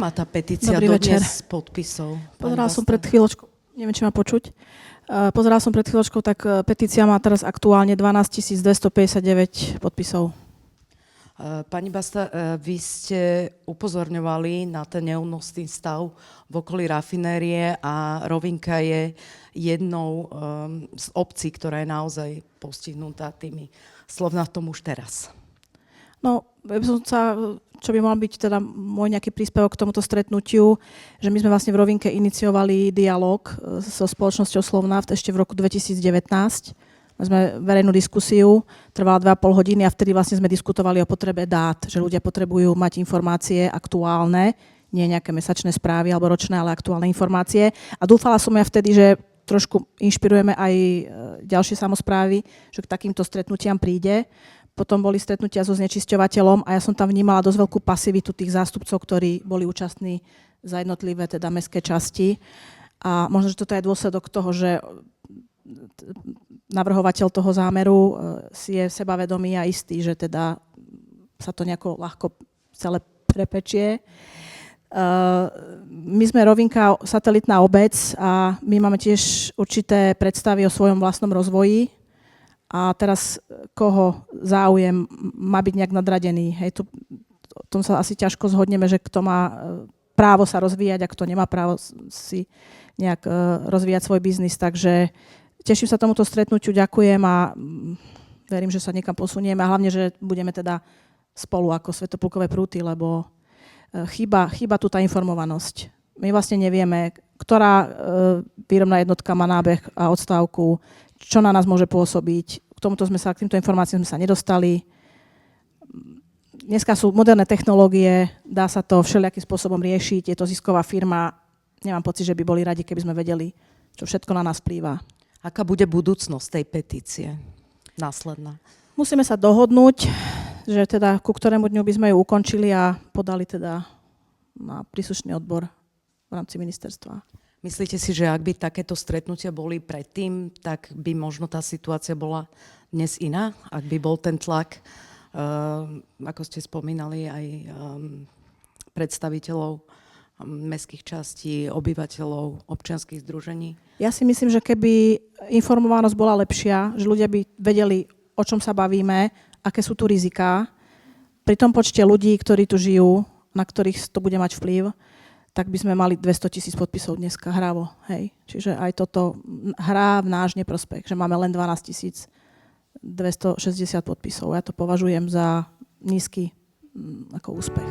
má tá petícia Dobrý večer. dodnes podpisov? Pozerala som pred chvíľočkou, neviem, či ma počuť. Pozerala som pred chvíľočkou, tak petícia má teraz aktuálne 12 259 podpisov. Pani Basta, vy ste upozorňovali na ten neúnosný stav v okolí rafinérie a Rovinka je jednou z obcí, ktorá je naozaj postihnutá tými Slovnatom už teraz. No, čo by mal byť teda môj nejaký príspevok k tomuto stretnutiu, že my sme vlastne v Rovinke iniciovali dialog so spoločnosťou Slovnaft ešte v roku 2019. Sme verejnú diskusiu, trvala 2,5 hodiny a vtedy vlastne sme diskutovali o potrebe dát, že ľudia potrebujú mať informácie aktuálne, nie nejaké mesačné správy alebo ročné, ale aktuálne informácie. A dúfala som ja vtedy, že trošku inšpirujeme aj ďalšie samosprávy, že k takýmto stretnutiam príde. Potom boli stretnutia so znečisťovateľom a ja som tam vnímala dosť veľkú pasivitu tých zástupcov, ktorí boli účastní za jednotlivé teda mestské časti. A možno, že toto je dôsledok toho, že navrhovateľ toho zámeru si je sebavedomý a istý, že teda sa to nejako ľahko celé prepečie. My sme Rovinka satelitná obec a my máme tiež určité predstavy o svojom vlastnom rozvoji a teraz koho záujem má byť nejak nadradený. Hej, o tom sa asi ťažko zhodneme, že kto má právo sa rozvíjať a kto nemá právo si nejak rozvíjať svoj biznis, takže teším sa tomuto stretnutiu, ďakujem a verím, že sa niekam posunieme a hlavne, že budeme teda spolu ako svätopulkové prúty, lebo chýba tu tá informovanosť. My vlastne nevieme, ktorá výrobná jednotka má nábeh a odstávku, čo na nás môže pôsobiť. K týmto informáciám sme sa nedostali. Dneska sú moderné technológie, dá sa to všelijakým spôsobom riešiť, je to zisková firma. Nemám pocit, že by boli radi, keby sme vedeli, čo všetko na nás vplýva. Aká bude budúcnosť tej petície následná? Musíme sa dohodnúť, že teda ku ktorému dňu by sme ju ukončili a podali teda na príslušný odbor v rámci ministerstva. Myslíte si, že ak by takéto stretnutia boli predtým, tak by možno tá situácia bola dnes iná? Ak by bol ten tlak, ako ste spomínali, aj predstaviteľov mestských častí, obyvateľov, občianskych združení? Ja si myslím, že keby informovanosť bola lepšia, že ľudia by vedeli, o čom sa bavíme, aké sú tu riziká, pri tom počte ľudí, ktorí tu žijú, na ktorých to bude mať vplyv, tak by sme mali 200 000 podpisov dneska hravo. Hej. Čiže aj toto hrá v náš neprospech, že máme len 12 260 podpisov. Ja to považujem za nízky ako úspech.